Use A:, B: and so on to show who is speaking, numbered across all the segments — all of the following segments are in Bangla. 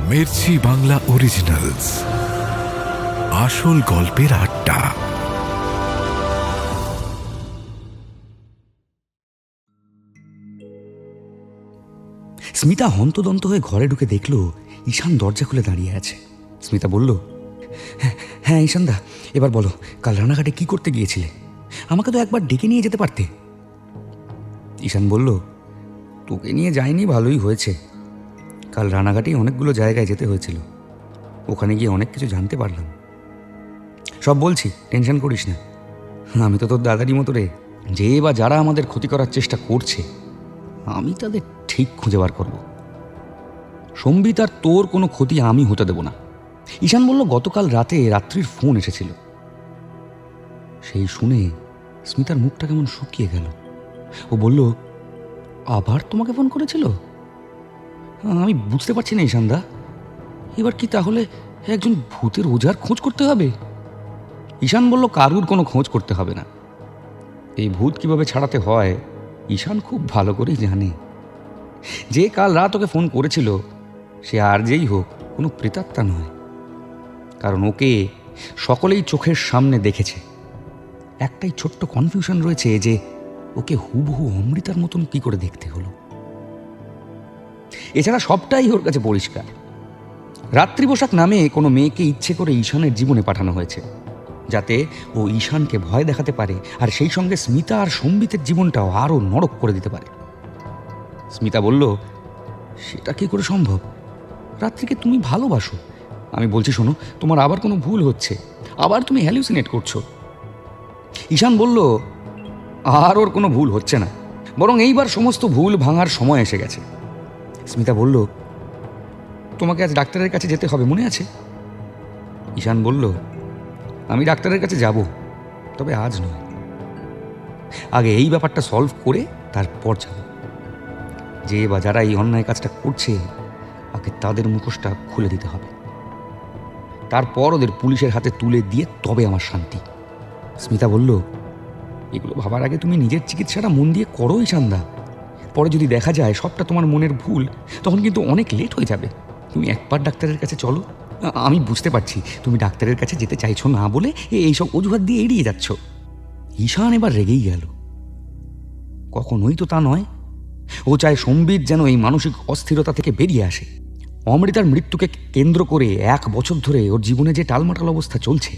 A: মির্চি বাংলা অরিজিনালস, আসল গল্পের আড্ডা।
B: স্মিতা হন্তদন্ত হয়ে ঘরে ঢুকে দেখল ঈশান দরজা খুলে দাঁড়িয়ে আছে। স্মিতা বলল, হ্যাঁ ঈশানদা, এবার বলো, কাল রানাঘাটে কি করতে গিয়েছিলে? আমাকে তো একবার ডেকে নিয়ে যেতে পারতে। ঈশান বলল, তোকে নিয়ে যাইনি, ভালোই হয়েছে। কাল রানাঘাটেই অনেকগুলো জায়গায় যেতে হয়েছিল, ওখানে গিয়ে অনেক কিছু জানতে পারলাম। সব বলছি, টেনশন করিস না। আমি তো তোর দাদারই মতো রে, যে বা যারা আমাদের ক্ষতি করার চেষ্টা করছে আমি তাদের ঠিক খুঁজে বার করব। সম্বিত আর তোর কোনো ক্ষতি আমি হতে দেব না। ঈশান বলল, গতকাল রাতে রাত্রির ফোন এসেছিল। সেই শুনে স্মিতার মুখটা কেমন শুকিয়ে গেল। ও বলল, আবার তোমাকে ফোন করেছিল? আমি বুঝতে পারছি না ঈশানদা, এবার কি তাহলে একজন ভূতের ওঝার খোঁজ করতে হবে? ঈশান বলল, কারুর কোনো খোঁজ করতে হবে না। এই ভূত কিভাবে ছাড়াতে হয় ঈশান খুব ভালো করেই জানে। যে কাল রাত ওকে ফোন করেছিল সে আর যেই হোক কোনো প্রেতাত্মা নয়, কারণ ওকে সকলেই চোখের সামনে দেখেছে। একটাই ছোট্ট কনফিউশন রয়েছে যে ওকে হুবহু অমৃতার মতন কি করে দেখতে হলো। এছাড়া সবটাই ওর কাছে পরিষ্কার। রাত্রি পোশাক নামে কোনো মেয়েকে ইচ্ছে করে ঈশানের জীবনে পাঠানো হয়েছে, যাতে ও ঈশানকে ভয় দেখাতে পারে আর সেই সঙ্গে স্মিতা আর সম্বিতের জীবনটাও আরও নরক করে দিতে পারে। স্মিতা বলল, সেটা কি করে সম্ভব? রাত্রিকে তুমি ভালোবাসো। আমি বলছি শোনো, তোমার আবার কোনো ভুল হচ্ছে, আবার তুমি হ্যালুসিনেট করছো। ঈশান বলল, আর ওর কোনো ভুল হচ্ছে না, বরং এইবার সমস্ত ভুল ভাঙার সময় এসে গেছে। স্মিতা বলল, তোমাকে আজ ডাক্তারের কাছে যেতে হবে, মনে আছে? ঈশান বলল, আমি ডাক্তারের কাছে যাব, তবে আজ নয়। আগে এই ব্যাপারটা সলভ করে তারপর যাব। যে বা যারা এই অন্যায় কাজটা করছে আগে তাদের মুখোশটা খুলে দিতে হবে, তারপর ওদের পুলিশের হাতে তুলে দিয়ে তবে আমার শান্তি। স্মিতা বলল, এগুলো ভাবার আগে তুমি নিজের চিকিৎসাটা মন দিয়ে করো ঈশানদা। পরে যদি দেখা যায় সবটা তোমার মনের ভুল, তখন কিন্তু অনেক লেট হয়ে যাবে। তুমি একবার ডাক্তারের কাছে চলো। আমি বুঝতে পারছি তুমি ডাক্তারের কাছে যেতে চাইছো না বলে এইসব অজুহাত দিয়ে এড়িয়ে যাচ্ছ। ঈশান এবার রেগেই গেল। কখনোই তো তা নয়। ও চায় সম্বিত যেন এই মানসিক অস্থিরতা থেকে বেরিয়ে আসে। অমৃতার মৃত্যুকে কেন্দ্র করে 1 বছর ধরে ওর জীবনে যে টালমাটাল অবস্থা চলছে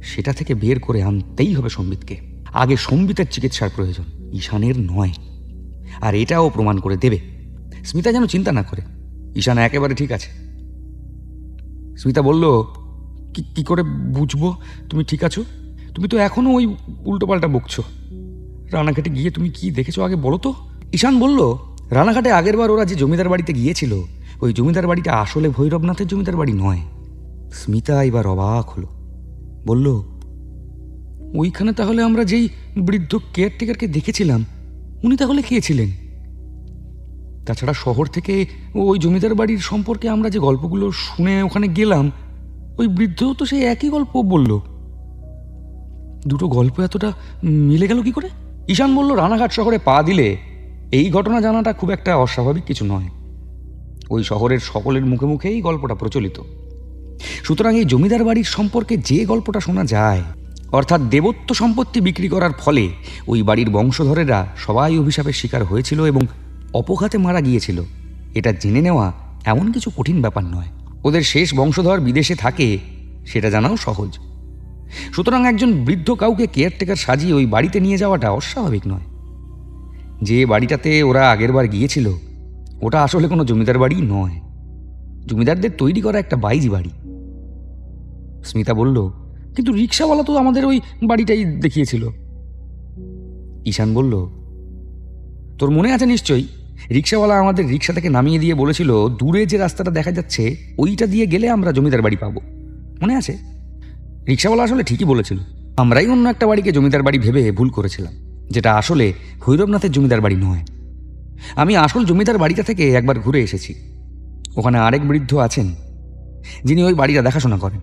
B: সেটা থেকে বের করে আনতেই হবে সম্বিতকে। আগে সম্বিতের চিকিৎসার প্রয়োজন, ঈশানের নয়। আর এটাও প্রমাণ করে দেবে। স্মিতা যেন চিন্তা না করে, ঈশান একেবারে ঠিক আছে। স্মিতা বলল, কি করে বুঝবো তুমি ঠিক আছো? তুমি তো এখনো ওই উল্টোপাল্টা বকছো। রানাঘাটে গিয়ে তুমি কি দেখেছো আগে বলো তো? ঈশান বলল, রানাঘাটে আগেরবার ওরা যে জমিদার বাড়িতে গিয়েছিল ওই জমিদার বাড়িটা আসলে ভৈরবনাথের জমিদার বাড়ি নয়। স্মিতা এবার অবাক হলো, বলল, ওইখানে তাহলে আমরা যেই বৃদ্ধ কেয়ারটেকারকে দেখেছিলাম উনি তাহলে খেয়েছিলেন? তাছাড়া শহর থেকে ওই জমিদার বাড়ির সম্পর্কে আমরা যে গল্পগুলো শুনে ওখানে গেলাম, ওই বৃদ্ধও তো সেই একই গল্প বলল। দুটো গল্প এতটা মিলে গেল কি করে? ঈশান বলল, রানাঘাট শহরে পা দিলে এই ঘটনা জানাটা খুব একটা অস্বাভাবিক কিছু নয়। ওই শহরের সকলের মুখে মুখে এই গল্পটা প্রচলিত। সুতরাং এই জমিদার বাড়ির সম্পর্কে যে গল্পটা শোনা যায়, অর্থাৎ দেবত্ব সম্পত্তি বিক্রি করার ফলে ওই বাড়ির বংশধরেরা সবাই অভিশাপের শিকার হয়েছিল এবং অপঘাতে মারা গিয়েছিল, এটা জেনে নেওয়া এমন কিছু কঠিন ব্যাপার নয়। ওদের শেষ বংশধর বিদেশে থাকে সেটা জানাও সহজ। সুতরাং একজন বৃদ্ধ কাউকে কেয়ারটেকার সাজিয়ে ওই বাড়িতে নিয়ে যাওয়াটা অস্বাভাবিক নয়। যে বাড়িটাতে ওরা আগেরবার গিয়েছিল ওটা আসলে কোনো জমিদার বাড়ি নয়, জমিদারদের তৈরি করা একটা বাইজি বাড়ি। স্মিতা বলল, কিন্তু রিক্সাওয়ালা তো আমাদের ওই বাড়িটাই দেখিয়েছিল। ঈশান বলল, তোর মনে আছে নিশ্চয়ই, রিক্সাওয়ালা আমাদের রিক্সা থেকে নামিয়ে দিয়ে বলেছিল দূরে যে রাস্তাটা দেখা যাচ্ছে ওইটা দিয়ে গেলে আমরা জমিদার বাড়ি পাবো, মনে আছে? রিক্সাওয়ালা আসলে ঠিকই বলেছিল, আমরাই অন্য একটা বাড়িকে জমিদার বাড়ি ভেবে ভুল করেছিলাম, যেটা আসলে ভৈরবনাথের জমিদার বাড়ি নয়। আমি আসল জমিদার বাড়িটা থেকে একবার ঘুরে এসেছি। ওখানে আরেক বৃদ্ধ আছেন যিনি ওই বাড়িটা দেখাশোনা করেন।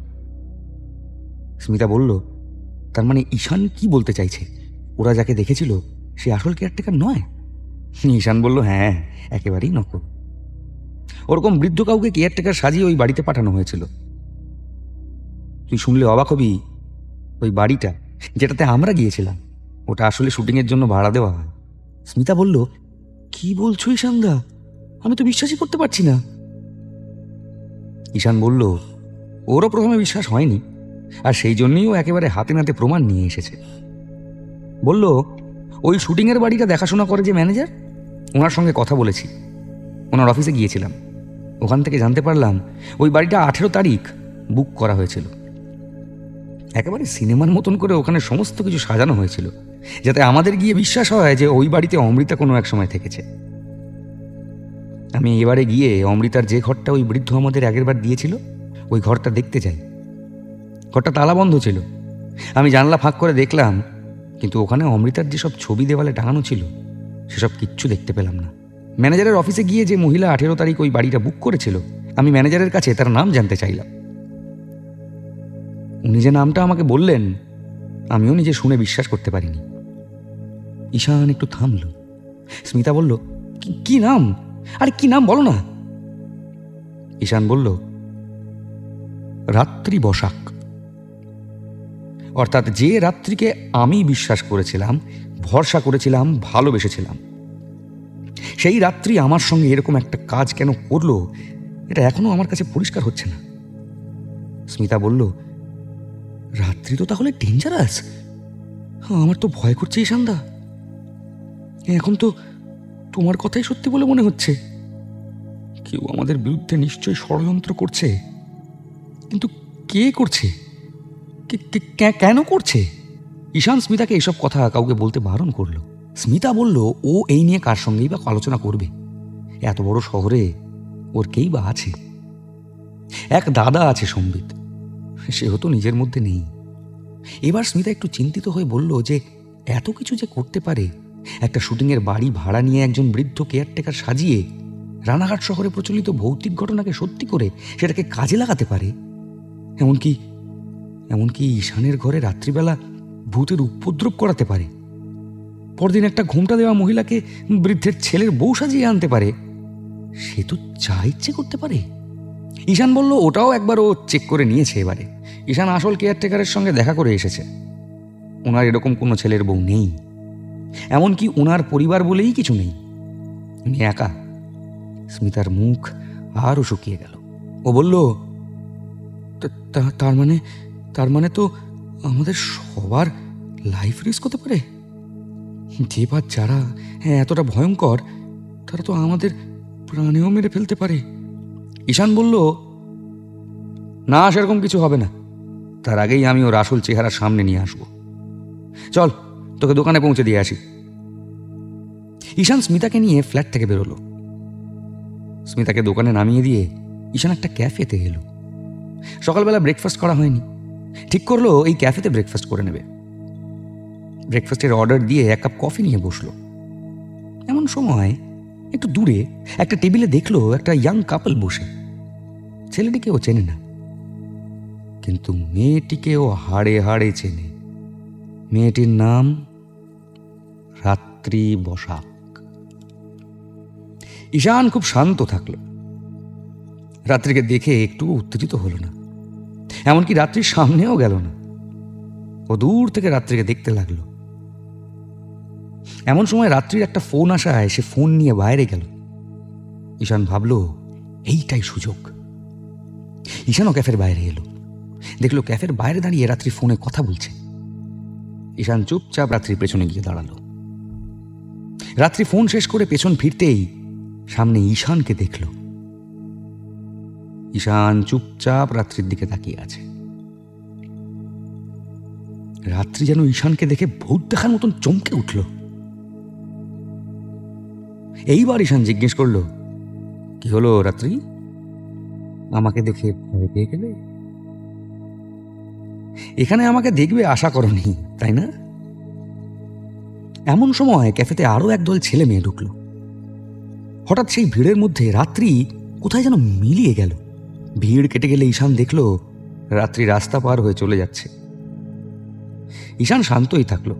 B: স্মিতা বলল, তার মানে ঈশান কি বলতে চাইছে, ওরা যাকে দেখেছিল সে আসল কেয়ারটেকার নয়? ঈশান বলল, হ্যাঁ, একেবারেই নকল। ওরকম বৃদ্ধ কাউকে কেয়ারটেকার সাজিয়ে ওই বাড়িতে পাঠানো হয়েছিল। তুই শুনলে অবাক হবি, ওই বাড়িটা যেটাতে আমরা গিয়েছিলাম ওটা আসলে শুটিংয়ের জন্য ভাড়া দেওয়া হয়। স্মিতা বলল, কি বলছো ঈশানদা, আমি তো বিশ্বাসই করতে পারছি না। ঈশান বলল, ওরও প্রথমে বিশ্বাস হয়নি, আর সেই জন্যই ও একেবারে হাতে নাতে প্রমাণ নিয়ে এসেছে। বলল, ওই শুটিংয়ের বাড়িটা দেখাশোনা করে যে ম্যানেজার, ওনার সঙ্গে কথা বলেছি, ওনার অফিসে গিয়েছিলাম। ওখান থেকে জানতে পারলাম ওই বাড়িটা 18 তারিখ বুক করা হয়েছিল। একেবারে সিনেমার মতন করে ওখানে সমস্ত কিছু সাজানো হয়েছিল, যাতে আমাদের গিয়ে বিশ্বাস হয় যে ওই বাড়িতে অমৃতা কোনো এক সময় থেকেছে। আমি এবারে গিয়ে অমৃতার যে ঘরটা ওই বৃদ্ধ আমাদের আগের বার দিয়েছিল ওই ঘরটা দেখতে যাই। ঘরটা তালা বন্ধ ছিল। আমি জানলা ফাঁক করে দেখলাম, কিন্তু ওখানে অমৃতার যেসব ছবি দেওয়ালে টাঙানো ছিল সেসব কিচ্ছু দেখতে পেলাম না। ম্যানেজারের অফিসে গিয়ে যে মহিলা 18 তারিখ ওই বাড়িটা বুক করেছিল, আমি ম্যানেজারের কাছে তার নাম জানতে চাইলাম। উনি যে নামটা আমাকে বললেন, আমিও নিজে শুনে বিশ্বাস করতে পারিনি। ঈশান একটু থামল। স্মিতা বলল, কি নাম? আরে কি নাম বলো না। ঈশান বলল, রাত্রি বসাক। অর্থাৎ যে রাত্রিকে আমি বিশ্বাস করেছিলাম, ভরসা করেছিলাম, ভালোবেসেছিলাম, সেই রাত্রি আমার সঙ্গে এরকম একটা কাজ কেন করলো, এটা এখনো আমার কাছে পরিষ্কার হচ্ছে না। স্মিতা বলল, রাত্রি তো তাহলে ডেঞ্জারাস। আমার তো ভয় করছে ঈশানদা। এখন তো তোমার কথাই সত্যি বলে মনে হচ্ছে। কেউ আমাদের বিরুদ্ধে নিশ্চয়ই ষড়যন্ত্র করছে, কিন্তু কে করছে, কেন করছে? ঈশান স্মিতাকে এসব কথা কাউকে বলতে বারণ করলো। স্মিতা বলল, ও এই নিয়ে কার সঙ্গেই বা আলোচনা করবে? এত বড় শহরে ওর কেই বা আছে? এক দাদা আছে সম্বিত, সেও তো নিজের মধ্যে নেই। এবার স্মিতা একটু চিন্তিত হয়ে বলল যে এত কিছু যে করতে পারে, একটা শুটিংয়ের বাড়ি ভাড়া নিয়ে একজন বৃদ্ধ কেয়ারটেকার সাজিয়ে রানাঘাট শহরে প্রচলিত ভৌতিক ঘটনাকে সত্যি করে সেটাকে কাজে লাগাতে পারে। এমনকি ঈশানের ঘরে রাত্রিবেলা ভূতের উপদ্রব করাতে পারে। পরদিন একটা ঘোমটা দেওয়া মহিলাকে বৃদ্ধের ছেলের বউ সাজিয়ে আনতে পারে। সে তো যা ইচ্ছে করতে পারে। ঈশান বলল, ওটাও একবার ও চেক করে নিয়েছে। এবারে ঈশান আসল কেয়ারটেকারের সঙ্গে দেখা করে এসেছে। ওনার এরকম কোনো ছেলের বউ নেই, এমনকি ওনার পরিবার বলেই কিছু নেই, উনি একা। স্মিতার মুখ আরও শুকিয়ে গেল। ও বলল, তার মানে তো আমাদের সবার লাইফ রিস্ক হতে পারে। যে বা যারা এতটা ভয়ঙ্কর, তারা তো আমাদের প্রাণেও মেরে ফেলতে পারে। ঈশান বলল, না, সেরকম কিছু হবে না। তার আগেই আমি ওর আসল চেহারা সামনে নিয়ে আসবো। চল, তোকে দোকানে পৌঁছে দিয়ে আসি। ঈশান স্মিতাকে নিয়ে ফ্ল্যাট থেকে বেরোলো। স্মিতাকে দোকানে নামিয়ে দিয়ে ঈশান একটা ক্যাফেতে এলো। সকালবেলা ব্রেকফাস্ট করা হয়নি। ঠিক করলো এই ক্যাফেতে ব্রেকফাস্ট করে নেবে। ব্রেকফাস্টের অর্ডার দিয়ে 1 কাপ কফি নিয়ে বসলো। এমন সময় একটু দূরে একটা টেবিলে দেখলো একটা ইয়াং কাপল বসে। ছেলেটিকে ও চেনে না, কিন্তু মেয়েটিকে ও হাড়ে হাড়ে চেনে। মেয়েটির নাম রাত্রি বসাক। ঈশান খুব শান্ত থাকলো। রাত্রিকে দেখে একটু উত্তেজিত হলো না, এমনকি রাত্রির সামনেও গেল না। ও দূর থেকে রাত্রিকে দেখতে লাগলো। এমন সময় রাত্রির একটা ফোন আসায় সে ফোন নিয়ে বাইরে গেল। ঈশান ভাবল, এইটাই সুযোগ। ঈশানও ক্যাফের বাইরে এলো। দেখলো ক্যাফের বাইরে দাঁড়িয়ে রাত্রি ফোনে কথা বলছে। ঈশান চুপচাপ রাত্রির পেছনে গিয়ে দাঁড়ালো। রাত্রি ফোন শেষ করে পেছন ফিরতেই সামনে ঈশানকে দেখল। ঈশান চুপচাপ রাত্রির দিকে তাকিয়ে আছে। রাত্রি যেন ঈশানকে দেখে ভূত দেখার মতন চমকে উঠল। এইবার ঈশান জিজ্ঞেস করলো, কি হলো রাত্রি, আমাকে দেখে ভয় পেয়ে গেলে? এখানে আমাকে দেখবে আশা করনি, তাই না? এমন সময় ক্যাফেতে আরো একদল ছেলে মেয়ে ঢুকলো। হঠাৎ সেই ভিড়ের মধ্যে রাত্রি কোথায় যেন মিলিয়ে গেল। ভিড় কেটে গেলে ঈশান দেখলো রাত্রি রাস্তা পার হয়ে চলে যাচ্ছে। ঈশান শান্তই থাকলো,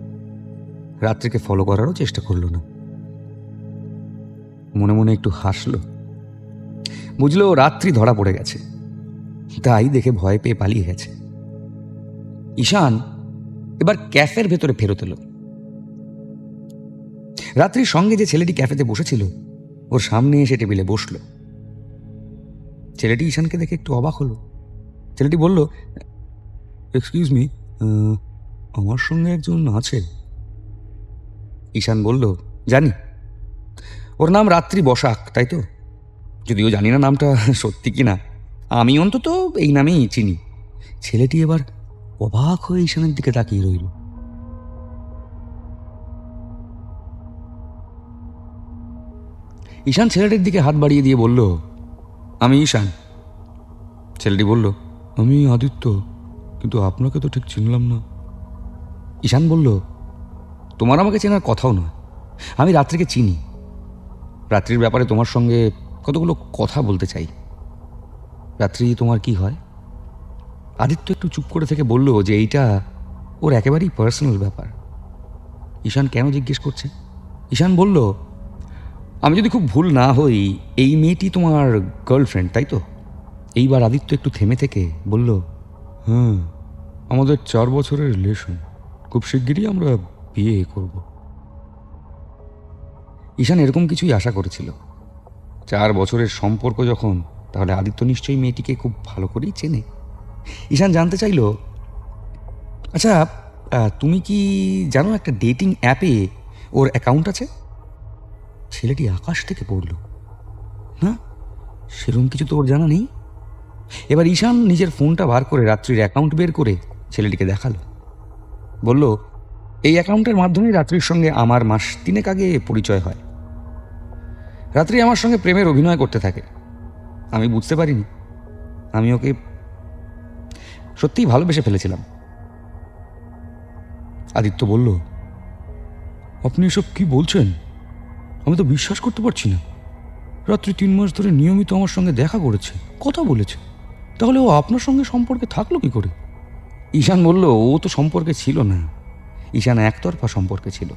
B: রাত্রিকে ফলো করারও চেষ্টা করলো না। মনে মনে একটু হাসলো। বুঝলো রাত্রি ধরা পড়ে গেছে, তাই দেখে ভয় পেয়ে পালিয়ে গেছে। ঈশান এবার ক্যাফের ভেতরে ফেরত এলো। রাত্রির সঙ্গে যে ছেলেটি ক্যাফেতে বসেছিল ওর সামনে এসে টেবিলে বসলো। ছেলেটি ঈশানকে দেখে একটু অবাক হলো। ছেলেটি বলল, এক্সকিউজ মি, আমার সঙ্গে একজন আছে। ঈশান বলল, জানি, ওর নাম রাত্রি বসাক, তাই তো? যদিও জানি না নামটা সত্যি কি না, আমি অন্তত এই নামেই চিনি। ছেলেটি এবার অবাক হয়ে ঈশানের দিকে তাকিয়ে রইল। ঈশান ছেলেটির দিকে হাত বাড়িয়ে দিয়ে বলল, আমি ঈশান। ছেলেটি বলল, আমি আদিত্য, কিন্তু আপনাকে তো ঠিক চিনলাম না। ঈশান বলল, তোমার আমাকে চেনার কথাও নয়, আমি রাত্রিকে চিনি। রাত্রির ব্যাপারে তোমার সঙ্গে কতগুলো কথা বলতে চাই। রাত্রি তোমার কি হয়? আদিত্য একটু চুপ করে থেকে বলল যে এইটা ওর একেবারেই পার্সোনাল ব্যাপার। ঈশান কেন জিজ্ঞেস করছে? ঈশান বলল, আমি যদি খুব ভুল না হই এই মেয়েটি তোমার গার্লফ্রেন্ড, তাই তো? এইবার আদিত্য একটু থেমে থেকে বলল, হ্যাঁ, আমাদের 4 বছরের রিলেশন, খুব শিগগিরই আমরা বিয়ে করব। ঈশান এরকম কিছুই আশা করেছিল। 4 বছরের সম্পর্ক যখন, তাহলে আদিত্য নিশ্চয়ই মেয়েটিকে খুব ভালো করেই চেনে। ঈশান জানতে চাইল, আচ্ছা, তুমি কি জানো একটা ডেটিং অ্যাপে ওর অ্যাকাউন্ট আছে? ছেলেটি আকাশ থেকে পড়ল, না, সেরকম কিছু তো ওর জানা নেই। এবার ঈশান নিজের ফোনটা বার করে রাত্রির অ্যাকাউন্ট বের করে ছেলেটিকে দেখালো। বলল, এই অ্যাকাউন্টের মাধ্যমেই রাত্রির সঙ্গে আমার মাস 3 আগে পরিচয় হয়। রাত্রি আমার সঙ্গে প্রেমের অভিনয় করতে থাকে। আমি বুঝতে পারিনি, আমি ওকে সত্যিই ভালোবেসে ফেলেছিলাম। আদিত্য বলল, আপনি এসব কি বলছেন? আমি তো বিশ্বাস করতে পারছি না। রাত্রি 3 মাস ধরে নিয়মিত আমার সঙ্গে দেখা করেছে, কথা বলেছে, তাহলে ও আপনার সঙ্গে সম্পর্কে থাকলো কি করে? ঈশান বলল, ও তো সম্পর্কে ছিল না, ঈশান একতরফা সম্পর্কে ছিল।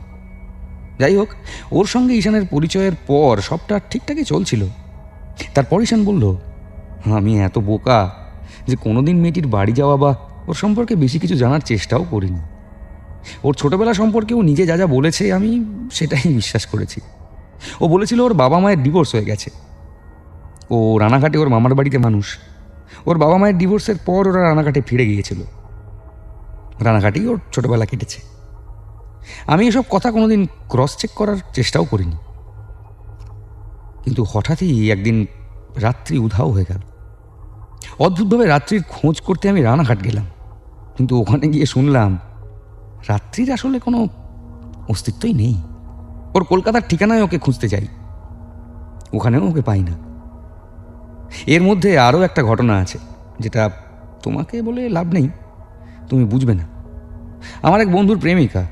B: যাই হোক, ওর সঙ্গে ঈশানের পরিচয়ের পর সবটা ঠিকঠাকই চলছিল। তারপর ঈশান বলল, আমি এত বোকা যে কোনোদিন মেয়েটির বাড়ি যাওয়া বা ওর সম্পর্কে বেশি কিছু জানার চেষ্টাও করিনি। ওর ছোটবেলা সম্পর্কে ও নিজে যা যা বলেছে আমি সেটাই বিশ্বাস করেছি। ও বলেছিল ওর বাবা মায়ের ডিভোর্স হয়ে গেছে। ও রানাঘাটে ওর মামার বাড়িতে মানুষ। ওর বাবা মায়ের ডিভোর্সের পর ওরা রানাঘাটে ফিরে গিয়েছিল। রানাঘাটেই ওর ছোটবেলা কেটেছে। আমি এসব কথা কোনোদিন ক্রস চেক করার চেষ্টাও করিনি। কিন্তু হঠাৎই একদিন রাত্রি উধাও হয়ে গেল। অদ্ভুতভাবে রাত্রির খোঁজ করতে আমি রানাঘাট গেলাম, কিন্তু ওখানে গিয়ে শুনলাম রাত্রির আসলে কোনো অস্তিত্বই নেই। ওর কলকাতার ঠিকানায় ওকে খুঁজতে যাই, ওখানেও ওকে পাই না। এর মধ্যে আরও একটা ঘটনা আছে যেটা তোমাকে বলে লাভ নেই, তুমি বুঝবে না। আমার এক বন্ধুর প্রেমিকা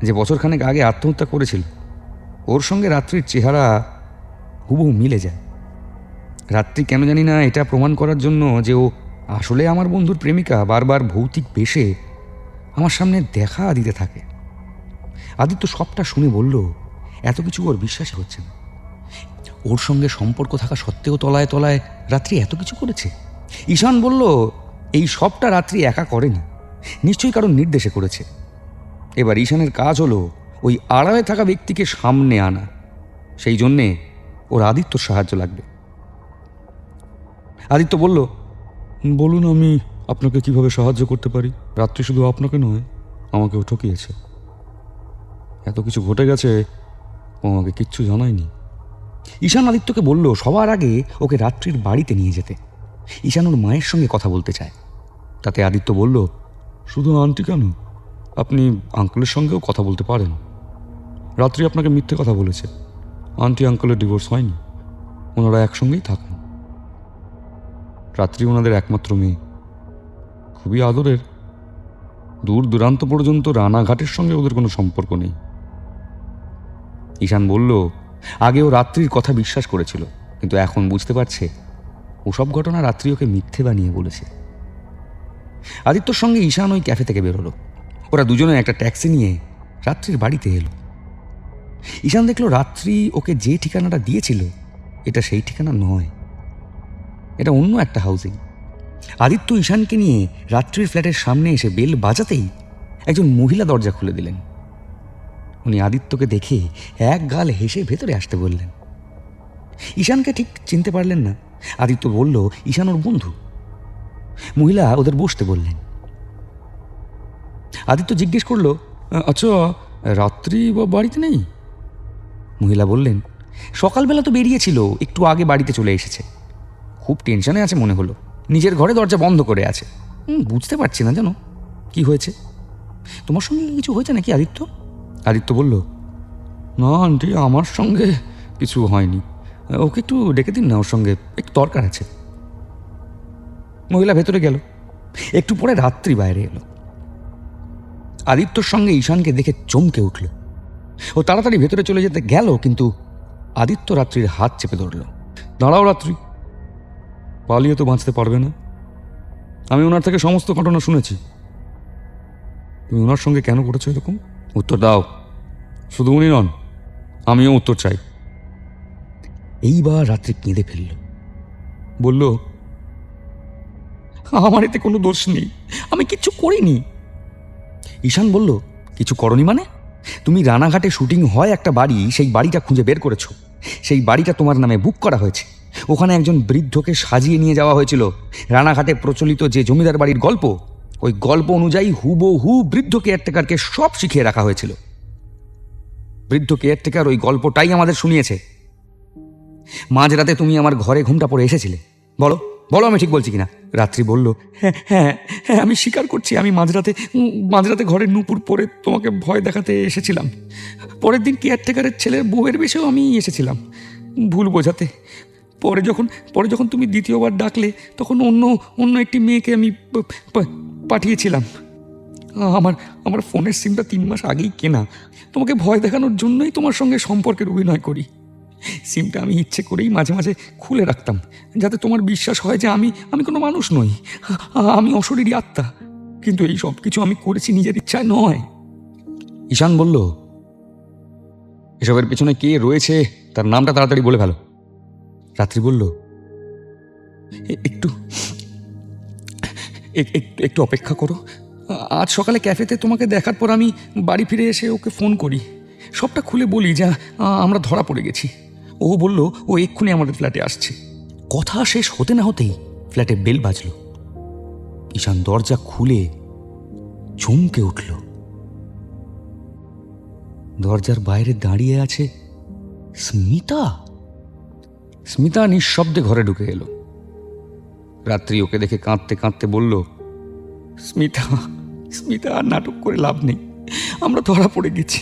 B: যে বছরখানেক আগে আত্মহত্যা করেছিল, ওর সঙ্গে রাত্রির চেহারা হুবহু মিলে যায়। রাত্রি কেন জানি না এটা প্রমাণ করার জন্য যে ও আসলে আমার বন্ধুর প্রেমিকা বারবার ভৌতিক বেশে আমার সামনে দেখা দিতে থাকে। আদিত্য সবটা শুনে বলল, এত কিছু ওর বিশ্বাসই হচ্ছে না। ওর সঙ্গে সম্পর্ক থাকা সত্ত্বেও তলায় তলায় রাত্রি এত কিছু করেছে। ঈশান বলল, এই সবটা রাত্রি একা করেনি, নিশ্চয়ই কারণ নির্দেশে করেছে। এবার ঈশানের কাজ হলো ওই আড়ালে থাকা ব্যক্তিকে সামনে আনা। সেই জন্যে ওর আদিত্যর সাহায্য লাগবে। আদিত্য বলল, বলুন, আমি আপনাকে কিভাবে সাহায্য করতে পারি? রাত্রি শুধু আপনাকে নয়, আমাকেও ঠকিয়েছে। এত কিছু ঘটে গেছে, ও আমাকে কিচ্ছু জানায়নি। ঈশান আদিত্যকে বলল সবার আগে ওকে রাত্রির বাড়িতে নিয়ে যেতে। ঈশান ওর মায়ের সঙ্গে কথা বলতে চায়। তাতে আদিত্য বলল, শুধু আন্টি কেন, আপনি আঙ্কেলের সঙ্গেও কথা বলতে পারেন। রাত্রি আপনাকে মিথ্যে কথা বলেছে। আন্টি আঙ্কেলের ডিভোর্স হয়নি, ওনারা একসঙ্গেই থাকেন। রাত্রি ওনাদের একমাত্র মেয়ে, খুবই আদরের। দূর দূরান্ত পর্যন্ত রানাঘাটের সঙ্গে ওদের কোনো সম্পর্ক নেই। ঈশান বলল, আগেও রাত্রির কথা বিশ্বাস করেছিল, কিন্তু এখন বুঝতে পারছে ওসব ঘটনা রাত্রি ওকে মিথ্যে বানিয়ে বলেছে। আদিত্যর সঙ্গে ঈশান ওই ক্যাফে থেকে বেরোলো। ওরা দুজনে একটা ট্যাক্সি নিয়ে রাত্রির বাড়িতে এলো। ঈশান দেখলো রাত্রি ওকে যে ঠিকানাটা দিয়েছিল এটা সেই ঠিকানা নয়। এটা অন্য একটা হাউজিং। আদিত্য ঈশানকে নিয়ে রাত্রির ফ্ল্যাটের সামনে এসে বেল বাজাতেই একজন মহিলা দরজা খুলে দিলেন। উনি আদিত্যকে দেখে এক গাল হেসে ভেতরে আসতে বললেন। ঈশানকে ঠিক চিনতে পারলেন না। আদিত্য বলল ঈশান ওর বন্ধু। মহিলা ওদের বসতে বললেন। আদিত্য জিজ্ঞেস করলো, আচ্ছা রাত্রি বাড়িতে নেই? মহিলা বললেন, সকালবেলা তো বেরিয়েছিল, একটু আগে বাড়িতে চলে এসেছে। খুব টেনশনে আছে মনে হলো, নিজের ঘরে দরজা বন্ধ করে আছে। বুঝতে পারছি না জানো কি হয়েছে। তোমার সঙ্গে কিছু হয়েছে নাকি আদিত্য? আদিত্য বলল, না আন্টি, আমার সঙ্গে কিছু হয়নি। ওকে একটু ডেকে দিন না, ওর সঙ্গে একটু দরকার আছে। মহিলা ভেতরে গেল। একটু পরে রাত্রি বাইরে এলো। আদিত্যর সঙ্গে ঈশানকে দেখে চমকে উঠল। ও তাড়াতাড়ি ভেতরে চলে যেতে গেল, কিন্তু আদিত্য রাত্রির হাত চেপে ধরল। দাঁড়াও রাত্রি, পালিয়ে তো বাঁচতে পারবে না। আমি ওনার থেকে সমস্ত ঘটনা শুনেছি। তুমি ওনার সঙ্গে কেন করেছো এরকম? উত্তর দাও। শুধু উনি নন, আমিও উত্তর চাই। এইবার রাত্রি কেঁদে ফেলল। বলল, আমার এতে কোনো দোষ নেই, আমি কিচ্ছু করিনি। ঈশান বলল, কিছু করনি মানে? তুমি রানাঘাটে শুটিং হয় একটা বাড়ি, সেই বাড়িটা খুঁজে বের করেছো। সেই বাড়িটা তোমার নামে বুক করা হয়েছে। ওখানে একজন বৃদ্ধকে সাজিয়ে নিয়ে যাওয়া হয়েছিল। রানাঘাটে প্রচলিত যে জমিদার বাড়ির গল্প, ওই গল্প অনুযায়ী হুবহু বৃদ্ধ কেয়ারটেকারকে সব শিখিয়ে রাখা হয়েছিল। বৃদ্ধ কেয়ারটেকার ওই গল্পটাই আমাদের শুনিয়েছে। মাঝরাতে তুমি আমার ঘরে ঘুমটা পড়ে এসেছিলে। বলো বলো, আমি ঠিক বলছি কিনা? রাত্রি বলল, হ্যাঁ হ্যাঁ হ্যাঁ, আমি স্বীকার করছি, আমি মাঝরাতে ঘরের নুপুর পরে তোমাকে ভয় দেখাতে এসেছিলাম। পরের দিন কেয়ারটেকারের ছেলের বউয়ের বেশেও আমি এসেছিলাম ভুল বোঝাতে। পরে যখন তুমি দ্বিতীয়বার ডাকলে, তখন অন্য একটি মেয়েকে আমি পাঠিয়েছিলাম। আমার ফোনের সিমটা 3 মাস আগেই কেনা। তোমাকে ভয় দেখানোর জন্যই তোমার সঙ্গে সম্পর্কের অভিনয় করি। সিমটা আমি ইচ্ছে করেই মাঝে মাঝে খুলে রাখতাম, যাতে তোমার বিশ্বাস হয় যে আমি কোনো মানুষ নই, আমি অশরীরী আত্মা। কিন্তু এই সব কিছু আমি করেছি নিজের ইচ্ছায় নয়। ঈশান বলল, এসবের পেছনে কে রয়েছে তার নামটা তাড়াতাড়ি বলে ফেলো। রাত্রি বলল, একটু একটু অপেক্ষা করো। আজ সকালে ক্যাফেতে তোমাকে দেখার পর আমি বাড়ি ফিরে এসে ওকে ফোন করি, সবটা খুলে বলি যা আমরা ধরা পড়ে গেছি। ও বলল ও এক্ষুনি আমাদের ফ্ল্যাটে আসছে। কথা শেষ হতে না হতেই ফ্ল্যাটে বেল বাজল। ঈশান দরজা খুলে চমকে উঠল। দরজার বাইরে দাঁড়িয়ে আছে স্মিতা। স্মিতা নিঃশব্দে ঘরে ঢুকে এলো। রাত্রি ওকে দেখে কাঁদতে কাঁদতে বলল, স্মিতা আর নাটক করে লাভ নেই, আমরা ধরা পড়ে গেছি।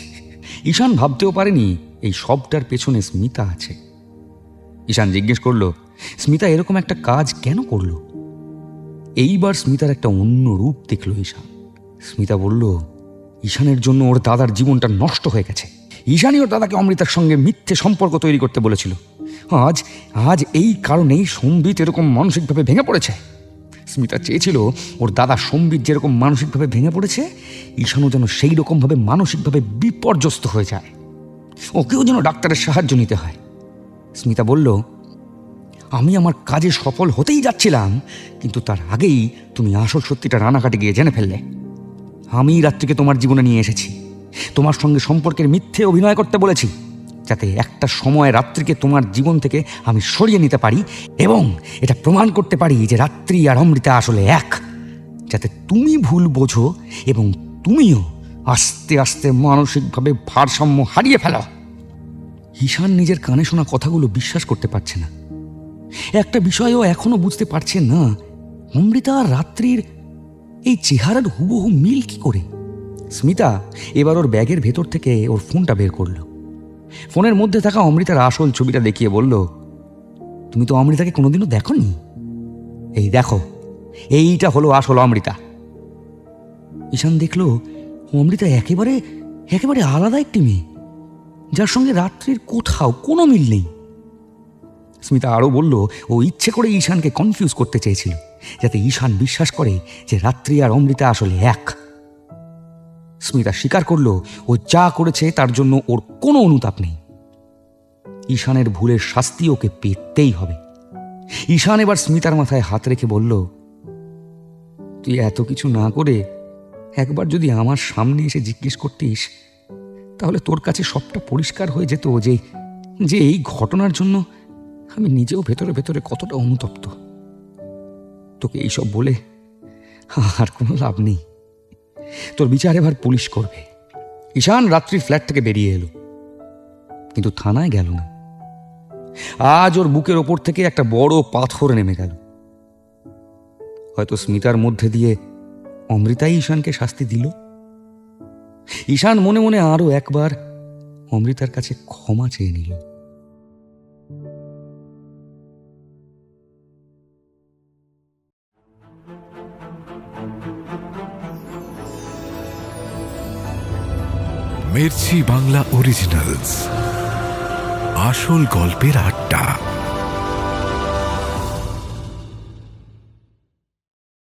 B: ঈশান ভাবতেও পারেনি এই সবটার পেছনে স্মিতা আছে। ঈশান জিজ্ঞেস করলো, স্মিতা এরকম একটা কাজ কেন করলো? এইবার স্মিতার একটা অন্য রূপ দেখলো ঈশান। স্মিতা বলল, ঈশানের জন্য ওর দাদার জীবনটা নষ্ট হয়ে গেছে। ঈশানই ওর দাদাকে অমৃতার সঙ্গে মিথ্যে সম্পর্ক তৈরি করতে বলেছিল। আজ এই কারণেই সম্বিত এরকম মানসিকভাবে ভেঙে পড়েছে। স্মিতা চেয়েছিল ওর দাদা সম্বিত যেরকম মানসিকভাবে ভেঙে পড়েছে, ঈশানও যেন সেই রকমভাবে মানসিকভাবে বিপর্যস্ত হয়ে যায়। ওকেও যেন ডাক্তারের সাহায্য নিতে হয়। স্মিতা বলল, আমি আমার কাজে সফল হতেই যাচ্ছিলাম, কিন্তু তার আগেই তুমি আসল সত্যিটা রানাঘাটে গিয়ে জেনে ফেললে। আমি রাত্রিকে তোমার জীবনে নিয়ে এসেছি, তোমার সঙ্গে সম্পর্কের মিথ্যে অভিনয় করতে বলেছি, যাতে একটা সময় রাত্রিকে তোমার জীবন থেকে আমি সরিয়ে নিতে পারি এবং এটা প্রমাণ করতে পারি যে রাত্রি আর অমৃতা আসলে এক, যাতে তুমি ভুল বোঝো এবং তুমিও আস্তে আস্তে মানসিকভাবে ভারসাম্য হারিয়ে ফেলো। ঈশান নিজের কানে শোনা কথাগুলো বিশ্বাস করতে পারছে না। একটা বিষয়ও এখনো বুঝতে পারছে না, অমৃতা আর রাত্রির এই চেহারার হুবহু মিল কি করে। স্মিতা এবার ওর ব্যাগের ভেতর থেকে ওর ফোনটা বের করলো। ফোনের মধ্যে থাকা অমৃতার আসল ছবিটা দেখিয়ে বলল, তুমি তো অমৃতাকে কোনোদিনও দেখোনি, এই দেখো, এইটা হলো আসল অমৃতা। ঈশান দেখলো অমৃতা একেবারে আলাদা একটি মেয়ে, যার সঙ্গে রাত্রির কোথাও কোনো মিল নেই। স্মিতা আরও বলল, ও ইচ্ছে করে ঈশানকে কনফিউজ করতে চেয়েছিল, যাতে ঈশান বিশ্বাস করে যে রাত্রি আর অমৃতা আসলে এক। স্মিতা স্বীকার করলো ও যা করেছে তার জন্য ওর কোনো অনুতাপ নেই। ঈশানের ভুলের শাস্তি ওকে পেতেই হবে। ঈশান এবার স্মিতার মাথায় হাত রেখে বলল, তুই এত কিছু না করে একবার যদি আমার সামনে এসে জিজ্ঞেস করতিস, তাহলে তোর কাছে সবটা পরিষ্কার হয়ে যেত যে যে এই ঘটনার জন্য আমি নিজেও ভেতরে ভেতরে কতটা অনুতপ্ত। তোকে এইসব বলে আর কোনো লাভ নেই, তোর বিচার এবার পুলিশ করবে। ঈশান রাত্রির ফ্ল্যাট থেকে বেরিয়ে এলো, কিন্তু থানায় গেল না। আজ ওর বুকের ওপর থেকে একটা বড় পাথর নেমে গেল। হয়তো স্মিতার মধ্যে দিয়ে অমৃতাই ঈশানকে শাস্তি দিল। ঈশান মনে মনে আরো একবার অমৃতার কাছে ক্ষমা চেয়ে নিল।
A: মির্চি বাংলা অরিজিনালস, আসল গল্পের আড্ডা।